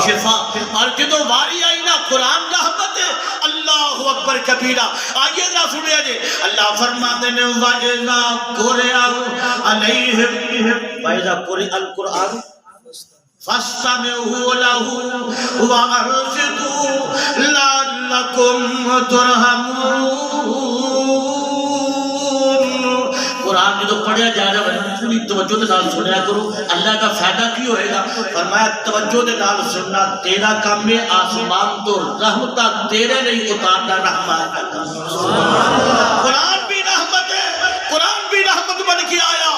شفا اور جدو واری آئی نا قرآن رحمت ہے اللہ اکبر کبیرہ آئیے ذرا سنیا جے اللہ فرماتے ہیں وَإِذَا قُرِئَ عَلَيْهِمْ وَإِذَا قُرِئَ الْقُرْآنُ فَاسْتَمِعُوا لَهُ وَأَنصِتُوا لَعَلَّكُمْ تُرْحَمُونَ قرآن جدو پڑھیا جا رہا ہے پوری توجہ دے نال سنیا کرو اللہ کا فائدہ کی ہوئے گا فرمایا توجہ دے نال سننا تیرا کام میں آسمان تو رحمتہ تیرے نہیں اتارنا رحمت قرآن بھی رحمت ہے قرآن بھی رحمت بن کے آیا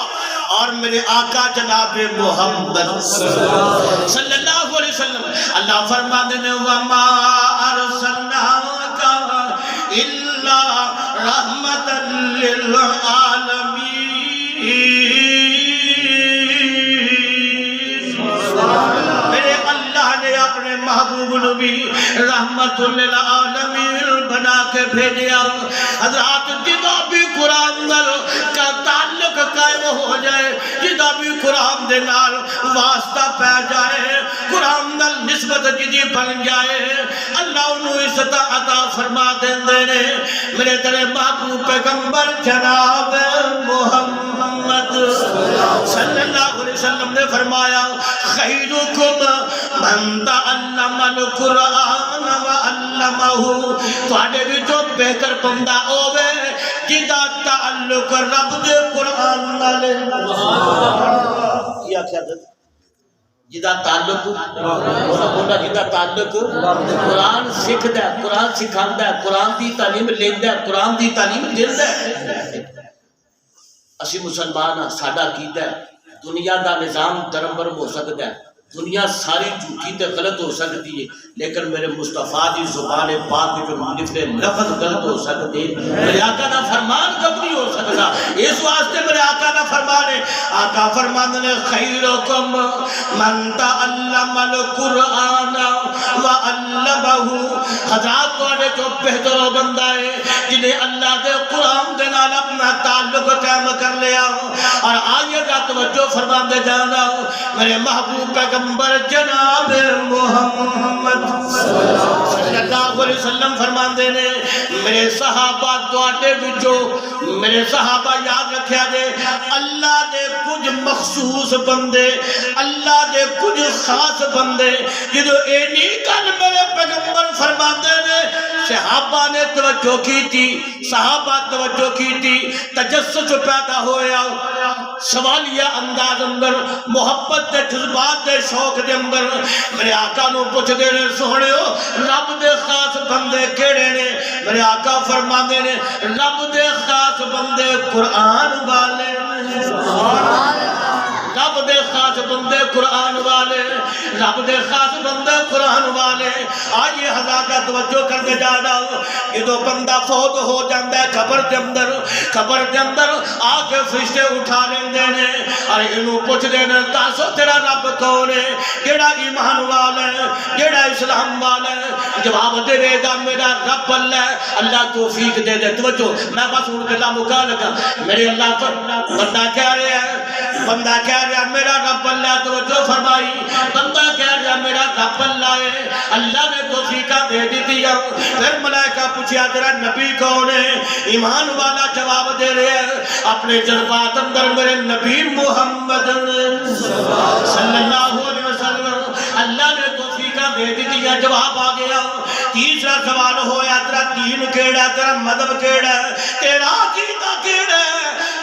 اور میرے آقا جناب محمد صلی اللہ علیہ وسلم اللہ فرماتے ہیں وَمَا أَرْسَلْنَاكَ إِلَّا رَحْمَةً لِلْعَالَمِينَ میرے اللہ نے اپنے محبوب نبی رحمت للعالمین بنا کے بھیجیا حضرات جدو بھی قرآن کا تعلق قائم ہو جائے جدا بھی قرآن دے نال واسطہ پہ جائے قرآن نال نسبت جدی بن جائے اللہ انہوں عزت عطا فرما دیندے نے میرے تیرے محبوب پیغمبر جناب محمد صلی اللہ علیہ وسلم نے فرمایا خیرکم من تعلم القرآن وعلمہ تواڈے وچوں بہتر بندہ ہوے جدا تعلق رب دے قرآن نال کیا کیا جدا تعلق بولا جدا تعلق قرآن سکھدا ہے قرآن سکھاندا ہے قرآن دی تعلیم لیندا ہے قرآن دی تعلیم دیندا ہے اسی مسلمان ہاں ساڈا عقیدہ ہے دنیا دا نظام دھرم برم ہو سکتا ہے دنیا ساری جھوٹی تے غلط ہو سکتی ہے لیکن میرے مصطفیٰ دی زبان پاک جو نفر لفظ غلط ہو سکتے میرے آقا دا فرمان کب نہیں ہو سکتا اس واسطے میرے آقا دا فرمان ہے آقا فرمان نے خیرکم من تعلم القرآن وعلمہ حضرات توڑے جو بہتر بندہ ہے جنہیں اللہ دے قرآن دے نال اپنا تعلق قائم کر لیا اور آئیے گا توجہ فرمان دے جانا میرے محبوب پیغمبر جناب محمد صلی اللہ علیہ وسلم فرمان دے نے میرے صحابہ دوارے وچوں میرے صحابہ یاد رکھیا دے اللہ دے کچھ مخصوص بندے اللہ دے کچھ خاص بندے جدو اینی کل میرے پیغمبر فرمان دے نے صحابہ نے توجہ کی تھی صحابہ توجہ کی تھی تجسس پیدا ہویا سوالیہ انداز اندر محبت دے جذبات دے شوق دے اندر میرے آقا نو پوچھ دے نے سونے ہو رب دے خاص بندے کیڑے نے میرے آقا فرما دے نے رب دے خاص بندے قرآن والے رب دے خاص بندے قرآن والے رب دے خاص بندے قرآن والے آئیے حضرات توجہ کر کے جانا کہ دو بندہ فوت ہو جاندہ ہے قبر دے اندر آکے فرشتے اٹھا لیں دینے اور انہوں پوچھ دینے تاسو تیرا رب کون ہے کیڑا ایمان والا ہے کیڑا اسلام والا ہے جواب دے رہے گا میرا رب اللہ توفیق دے دے توجہ میں بس ان کے لئے مکا لگا میرے اللہ پر بندہ کہہ رہے ہیں بندہ کہہ رہا میرا رب اللہ توجہ فرمائی بندہ کہہ رہا میرا رب اللہ ہے اللہ نے توفیقہ دے دی دیا پھر ملائکہ پوچھیا تیرا نبی کون ہے ایمان والا جواب دے رہے ہیں اپنے جذبات اندر میرے نبی محمد صلی اللہ علیہ وسلم اللہ نے توفیقہ دے دی دیا جواب آ گیا تیسرا سوال ہویا تیرا دین کیڑا تیرا مذہب کیڑا تیرا عقیدہ کیڑا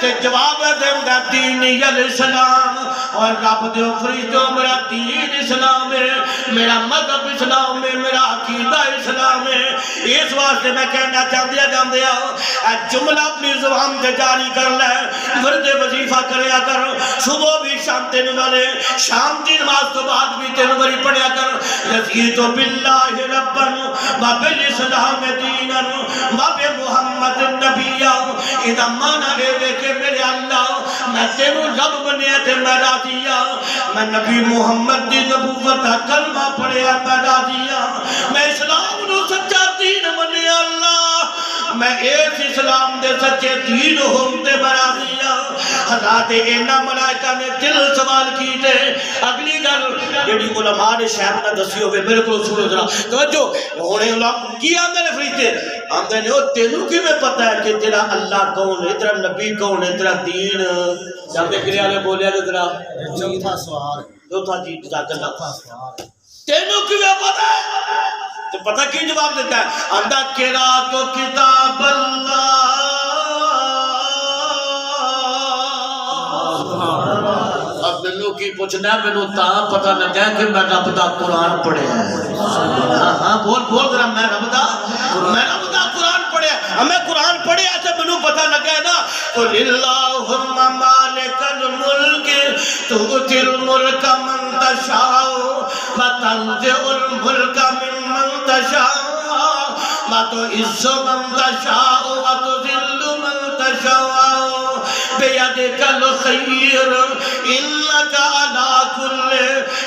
کہ جواب دے گا دین الاسلام اور رب دے فرشتوں میرا دین اسلام ہے میرا مذہب اسلام ہے میرا عقیدہ اسلام ہے اس واسطے میں کہنا چاہتے جملہ اپنی زبان سے جاری کر لے ورد وظیفہ کریا کر صبح بھی شام تین والے شام کی نماز تو بعد بھی تین وری پڑھیا کر رضیت باللہ ربن وبالاسلام دینا وبمحمد نبی اذا مانا ہے کہ میرے اللہ میں تیروں رب بنیا تے میں راضیا میں نبی محمد دی نبوت کا کلمہ پڑھیا میں راضیا میں اسلام نو سچا دین بنیا اللہ میں ایس اسلام دے سچے دین ہوتے برا دیا حضرات اینا ملائکہ نے دل سوال کی دے اگلی گل جڑی علماء نے شاید نہ دسی ہوئے میرے کو سنو ذرا توجہ ہونے علماء کی آمدے نے فرشتے آمدے نے تینوں کی میں پتہ ہے کہ تیرا اللہ کون ہے تیرا نبی کون ہے تیرا دین جب دیکھ رہے آلے بولے آلے ذرا چوتھا سوال جو تھا جی جزاک اللہ تینوں کی میں پتہ ہے تو پتہ کی جواب دیتا ہے اندہ کرا تو کتاب اللہ اب مینوں کی پوچھنا ہے مینوں تاں پتہ لگا کہ میں رب دا قرآن پڑھے ہاں بول ذرا میں رب دا قرآن پڑھے ہمیں قرآن پڑھے ایسے مینوں پتہ لگا ہے نا قل اللہم مالک الملک تؤتی الملک من تشاء وتنزع الملک ممن تشاء وتعز من تشاء وتذل من تشاء بيدك الخير إنك على كل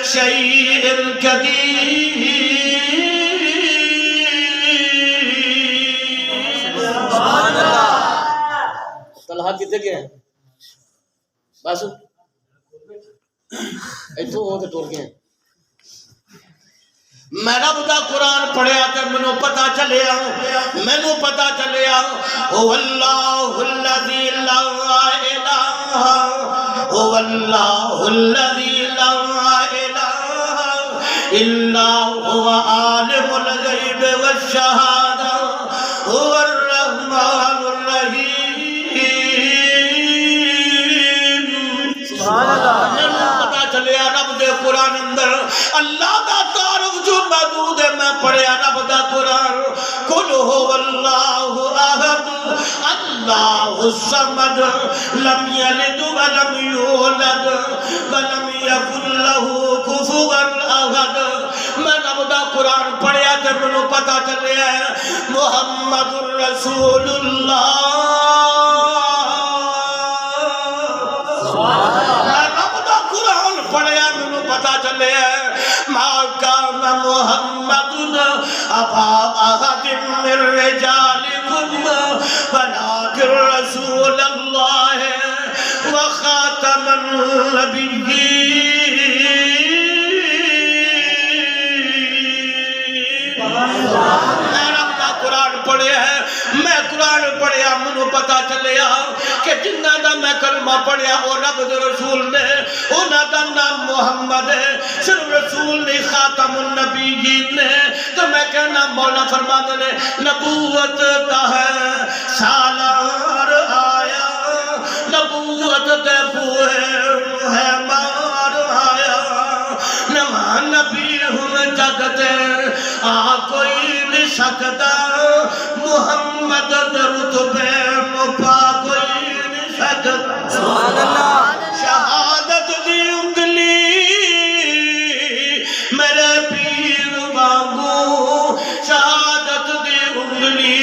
شيء قدير طلحہ کتے گئے بس اتوں ہو کے ٹر گئے میں رب دا قرآن پڑھیا تے مینوں پتہ چلیا او اللہ الذی لا الہ هو اللہ الذی لا الہ الا هو عالم الغیب والشہادہ هو الرحمن الرحیم سبحان اللہ پتہ چلیا رب دے قرآن اندر اللہ دا تعارف جو موجود ہے میں پڑھیا رب دا قرآن قل هو اللہ احد اللہ الصمد لم یلد ولم یولد ولم یکن له کفوا احد میں رب دا قرآن پڑھیا تے مینوں پتہ چلیا ہے محمد رسول اللہ پڑھیا مینوں پتہ چلے ما کان محمد ابا احد من رجالکم ولکن رسول اللہ وخاتم النبیین میں رب دا قرآن پڑھیا ہے میں قرآن پڑھیا مجھے پتا چلیا کہ جنہ دا میں کلمہ پڑھیا وہ رب دے رسول نے انہاں دا نام محمد ہے صرف رسول نے خاتم النبیین نے تو میں کہنا مولا فرماتے نے نبوت دا ہے سالار آیا نبوت دے بوئے ہے مار آیا نمان نبی ہم جگتے آ کوئی نہیں سکتا محمد رتبے مپا کوئی نہیں سکتا سبحان اللہ شہادت دی انگلی میرے پیر وانگو شہادت دی انگلی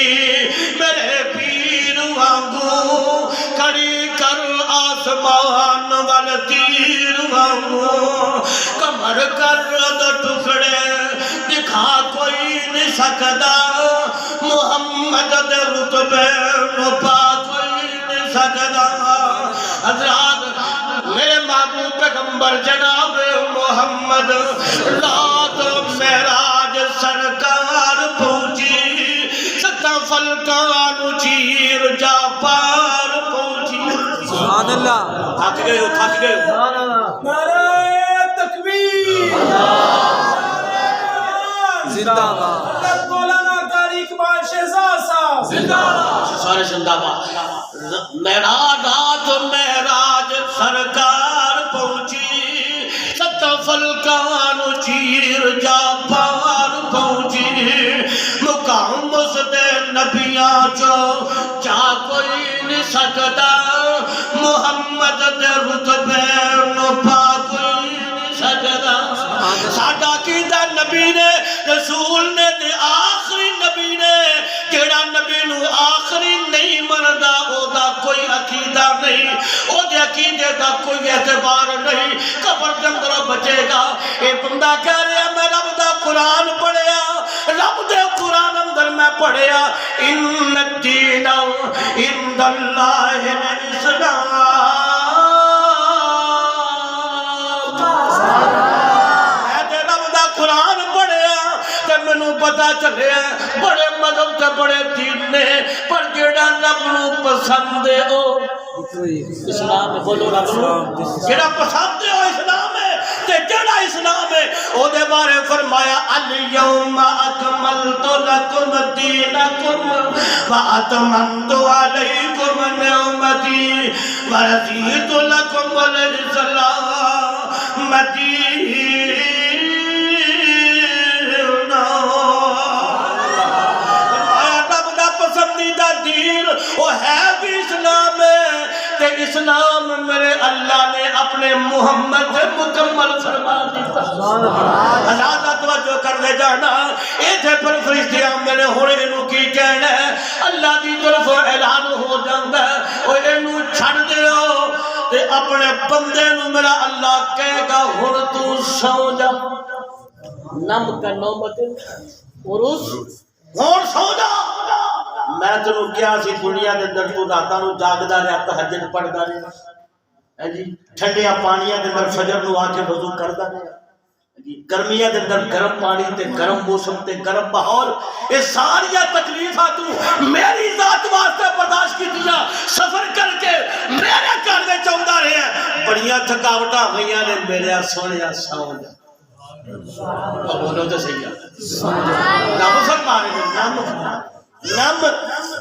میرے پیر وانگو کھڑی کر آسمان وال تیر وانگو کمر کر دو ٹکڑے دکھا کوئی نہیں سکتا محمد دے رتبے نپا کوئی نہیں سکتا حضرات میرے محبوب پیغمبر جناب محمد رات معراج سرکار پہنچی ستاں فلکان چیر جا پار پہنچی سبحان اللہ تھک گئے ہو نعرہ تکبیر زندہ باد مولانا قاری اقبال شہزاد صاحب زندہ باد سارے زندہ باد رات معراج سرکار پہنچی ست فلکان چیر جا پار پہنچی مقام اس دے نبیاں چو چا کوئی نہیں سکتا محمد دے رتبے نپا کوئی نہیں سکتا ساڈا کیدا نبی نے رسول نے تے آخری نبی نے جڑا نبی نو آخری نہیں مندا او دا کوئی عقیدہ نہیں او دے عقیدے دا کوئی اعتبار نہیں قبر دے اندر بچے گا اے بندہ کہہ رہا میں رب دا قرآن پڑھیا رب دے قرآن اندر میں پڑھیا ان الدین عند اللہ الاسلام قرآن پڑھیا تے مینوں پتا چلے بڑے مذہب تے بڑے دین نے پر جڑا رب نوں پسند ہے او اسلام ہے بولو رب نوں جڑا پسند ہے او اسلام ہے تے جڑا اسلام ہے او دے بارے فرمایا الیوم اکملت لکم دینکم واتممت علیکم نعمتی ورضیت لکم الاسلام دین پسندیدہ دین وہ ہے بھی اسلام ہے کہ اسلام میرے اللہ نے اپنے محمد سے مکمل فرما دیتا اللہ توجہ کر لے جانا ایتھے پر فرشتیاں میرے ہونے انہوں کی کہنا ہے اللہ دی طرف اعلان ہو جاندہ ہے اور انہوں چھڑ دے ہو تے اپنے بندے نو میرا اللہ کہے گا ہن تو سو جا نم کا نوبت عروس ہن سو جا میں تنوں کیا سی دنیا دے اندر تو راتاں نو جاگدا رہیا تہجد پڑھدا رہیا جی ٹھنڈیا پانیاں دے اندر فجر نو آ کے وضو کردا ہے جی گرمیاں دے اندر گرم پانی تے گرم موسم تے گرم ماحول یہ ساری تکلیفاں تو میری ذات واسطے برداشت کیتیاں سفر کر کے میرے گھر وچ آوندا رہیا بڑیاں تھکاوٹاں ہوئیاں نے میرے سونیا سو جا بولو تو صحیح نم فرما رہے نم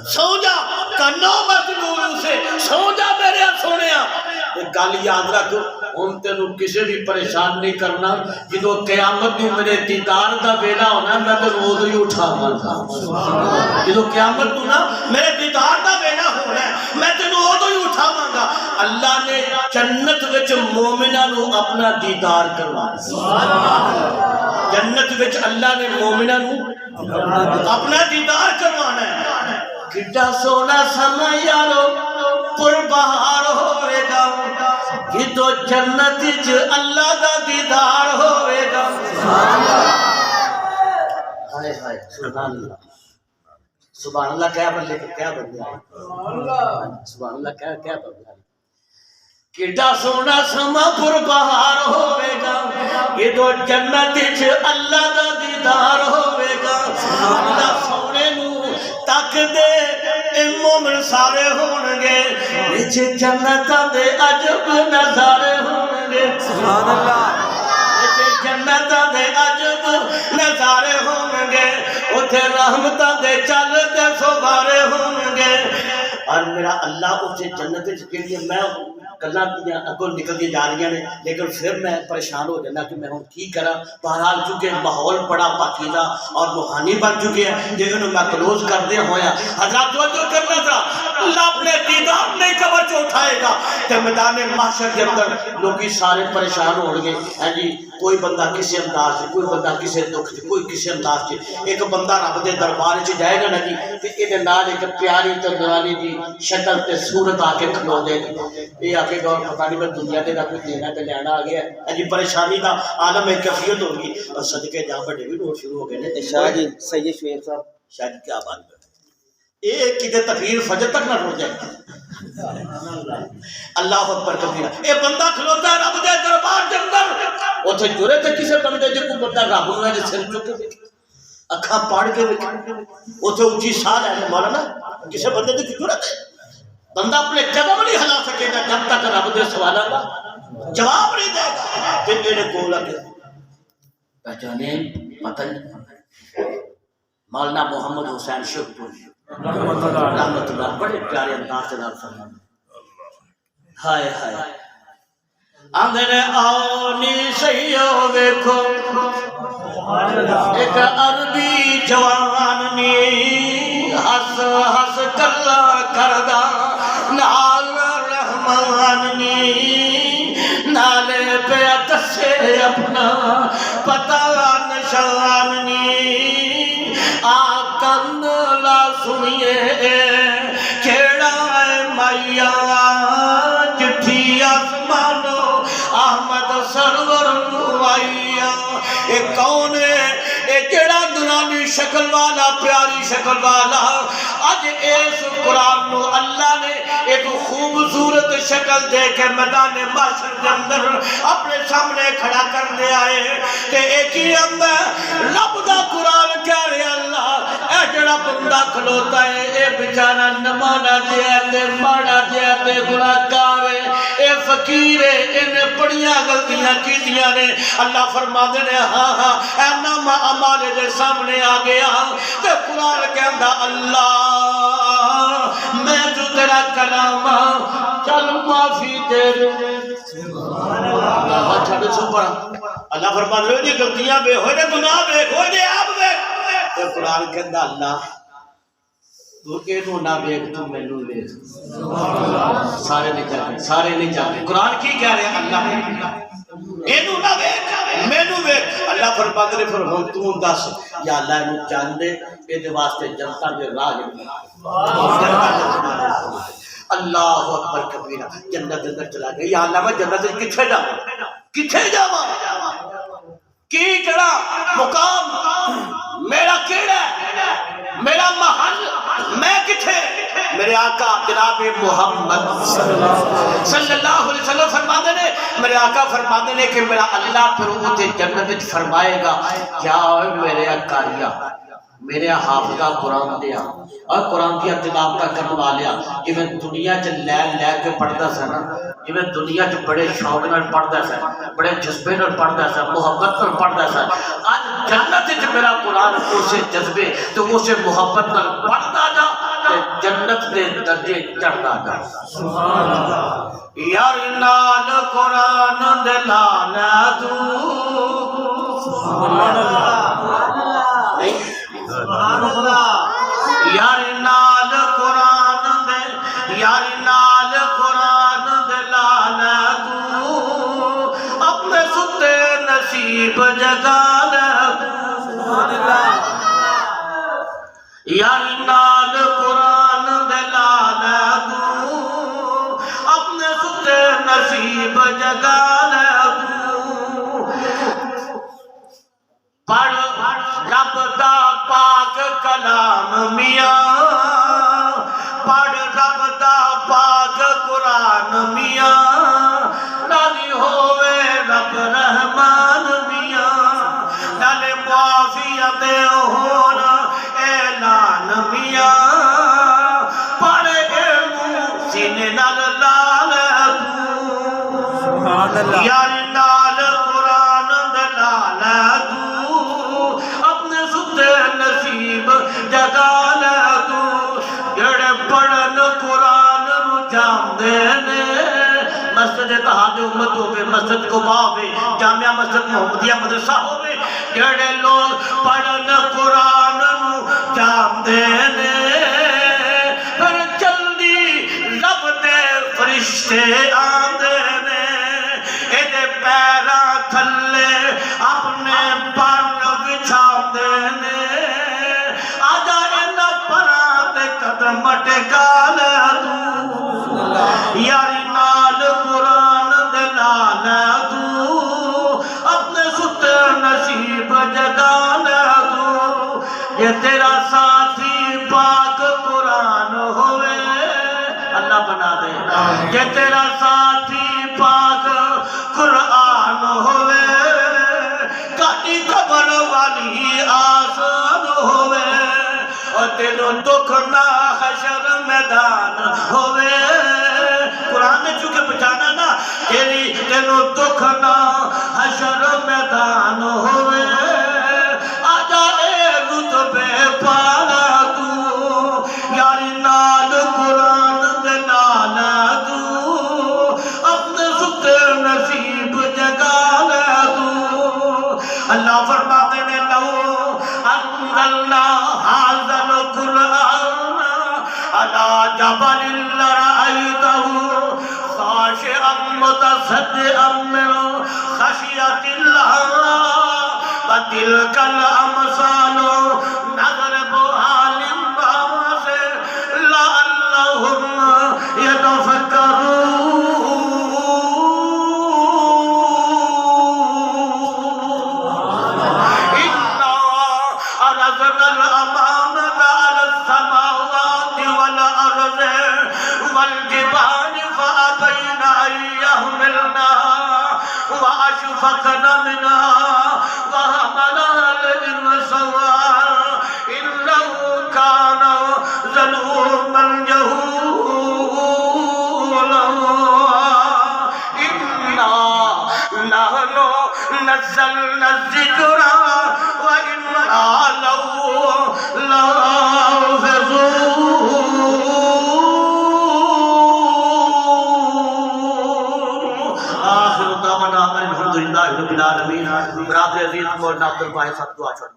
سو جا کنو مت نور سے سو جا میرے سونے گل یاد رکھ ہوں تینوں کسی بھی پریشان نہیں کرنا جدو قیامت نو میرے دیدار دا ویلا ہونا میں تینوں ادو ہی اٹھاواں گا جدو قیامت نو نا میرے دیدار دا ویلا ہونا میں تینوں ادو ہی اٹھاواں گا اللہ نے جنت وچ مومناں نو اپنا دیدار کروانا جنت وچ اللہ نے مومناں نو اپنا دیدار کروانا ہے کڈا سونا سما یارو پر بہار ہوئے گا جدو جنت وچ اللہ دا دیدار ہوئے گا ہائے ہائے سبحان اللہ سبحان اللہ کیا بندے کیا بندے سبحان اللہ کیا بندے کڈا سونا سما پر بہار ہوئے گا جدو جنت وچ اللہ دا دیدار ہوئے گا اللہ سونے نو تک دے اے مومن سارے ہونگے وچ جنتاں دے عجب نظارے ہونگے سبحان اللہ وچ جنتاں دے عجب نظارے ہونگے اوتھے رحمتاں دے چل دے فوارے ہونگے اور میرا اللہ اسے جنت وچ کے لیے میں گلاں دیاں اگوں نکلدی جا رہی ہیں لیکن پھر میں پریشان ہو جانا کہ میں ہوں کی کرا بہرحال چونکہ ماحول بڑا پاکیزہ اور روحانی بن چکے ہیں لیکن میں کلوز کر دیا ہویا حضرات توجہ کرنا تھا اللہ اپنے دیدار نہیں قبر چ اٹھائے گا کہ میدان محشر کے اندر لوگ سارے پریشان ہو گے ہیں جی کوئی بندہ کسی انداز سے کوئی بندہ کسی دکھ سے کوئی کسی انداز سے ایک بندہ رب دے دربار وچ جائے گا نا جی تے اے نال ایک پیاری تے نورانی دی شکل تے صورت آ کے کھلو دے گی اے آ کے گور پتہ نہیں میں دنیا دے دا کوئی دینا تے لینا آ گیا ہے جی پریشانی دا عالم ایک کیفیت ہوگی اور صدقے جا بڑے بھی نوٹ شروع ہو گئے نے شاہ جی سید شعیب صاحب شاہ جی کیا بات ہے اے کدے تقریر فجر تک نہ رک جائے اللہ اکبر کبیرہ اے بندہ کھلوتا ہے رب دے دربار دے اندر اوتھے جرے تے کسے بندے دے کوئی بندہ رب نوں دے سر چک کے اکھاں پاڑ کے اوتھے اونچی ساہ لے مولانا کسے بندے دی ضرورت ہے بندہ اپنے قدم نہیں ہلا سکے گا جب تک رب دے سوالاں دا جواب نہیں دے گا تے میرے کول اگے پہچانے پتہ نہیں مولانا محمد حسین شیخ رحمت اللہ بڑے پیارے انداز سے نال فرمانا ہائے ہائے آندھنے آنی سیو ویکھو ایک عربی جوان نی ہس ہس کلا کردہ نال رحمان نی نالے پہ دسے اپنا پتہ نشان نی آکن لا سنیے کھیڑا مائیا جٹھی آسمانو احمد سرور نوائیا اے کون ہے اے کیڑا نورانی شکل والا پیاری شکل والا آج اس قرآن نو اللہ نے ایک خوبصورت شکل دے کے میدان محشر کے اندر اپنے سامنے کھڑا کرنے آئے تے ایک ہی اندر رب دا قرآن کہہ رہے اللہ اے جڑا بندہ کھلوتا ہے اے بیچارہ نمانا دیا تے مانا دیا تے گناہگار ہے اے فقیر ہے انہیں بڑیاں غلطیاں کی دیا نے اللہ فرما دینے ہاں ہاں اے نام عمالے دے سامنے آ گیا تے قرآن کہندہ اللہ میں جو تیرا کلام چل معافی دے اللہ چھڑے سو پڑا اللہ فرما دے ہوئے غلطیاں بے ہوئے دے گناہ بے ہوئے دے آپ بے تے قرآن کہندہ اللہ تو اینو نہ بیک تو میں نو لے سارے نہیں چاہتے قرآن کی کہہ رہے ہیں اللہ اینو نہ بیک میں نو بیک اللہ فرماتے نے پھر ہوں تو دس یا اللہ اینو جان دے اے واسطے جنتا دے راہ اللہ اکبر کبیرہ جنت اندر چلا گیا یا اللہ میں جنت کتھے جاواں کی کڑا مقام میرا کیڑا میرا محل میں کتھے میرے آقا جناب محمد صلی اللہ علیہ وسلم فرماتے نے میرے آقا فرماتے نے کہ میرا اللہ پھر اوتے جنت فرمائے گا کیا میرے کاریا میرے حافظہ قرآن دیا اور قرآن دیا تلاوت کروا لیا کہ میں دنیا چ لے کے پڑھتا سا نا کہ میں دنیا چ بڑے شوق نال پڑھتا سا بڑے جذبے نال پڑھتا سا محبت نال پڑھتا سا اج جنت وچ میرا قرآن اسے جذبے تو اسے محبت نال پڑھتا جا تے جنت دے درجے چڑھتا جا سبحان اللہ یار نال قرآن دے لانا تو سبحان اللہ یار نال قرآن دے یار نال قرآن دے لانا تو اپنے ستے نصیب جگا لے سبحان اللہ یار نال قرآن دے لانا تو اپنے ستے نصیب جگا لے تو پڑھ رب دا پاک کلام میاں پڑھ رب دا پاک قرآن میاں راضی ہوئے رب رحمان میاں نالے معافیت ہون اعلان میاں پڑھ علم سینے نال لال تو یار نال قرآن دلال تو اپنے ستے نصیب جگا لے تو جڑے پڑھن قرآن نو جاندے نے مسجد اتحاد امت ہوئے مسجد قباء ہوئے جامعہ مسجد محمدیہ مدرسہ ہوئے جڑے لوگ پڑھن قرآن نو جاندے نے پھر جلدی رب دے فرشتے آندے نے ایدے پیرا تھلے اپنے پر بچھا دینے آجا ان پرات قدم ٹکا لے تو یاری نال قرآن دلال تو اپنے ست نصیب جگا لے تو یہ تیرا ساتھی پاک قرآن ہوئے اللہ بنا دے یہ تیرا ساتھی پاک قرآن ہوئے کاٹی قبر والی آسان ہوئے اور تینو دکھ نہ حشر میدان ہوئے قرآن نے چونکہ بچانا نا تینو دکھ نہ حشر میدان ہوئے آجا اے رتبے پالا تو یاری نال قرآن دلال تو اپنے ست نصیب جگا لے تو اللہ فرماتے نے لو انزلنا ھذا القرآن علی جبل لرأیتہ خاشعا متصدعا من خشیۃ اللہ وتلک الامثال نضربها للناس لعلهم يتفکرون والجبال فأبين أن يحملنها وأشفقن منها وحملها الإنسان إنه كان ظلوما جهولا إنا نحن نزلنا الذكر وإنا له لحافظون الحمدللہ رب العالمین برادر عزیز کو ناظر باہ سب دعا چھوڑ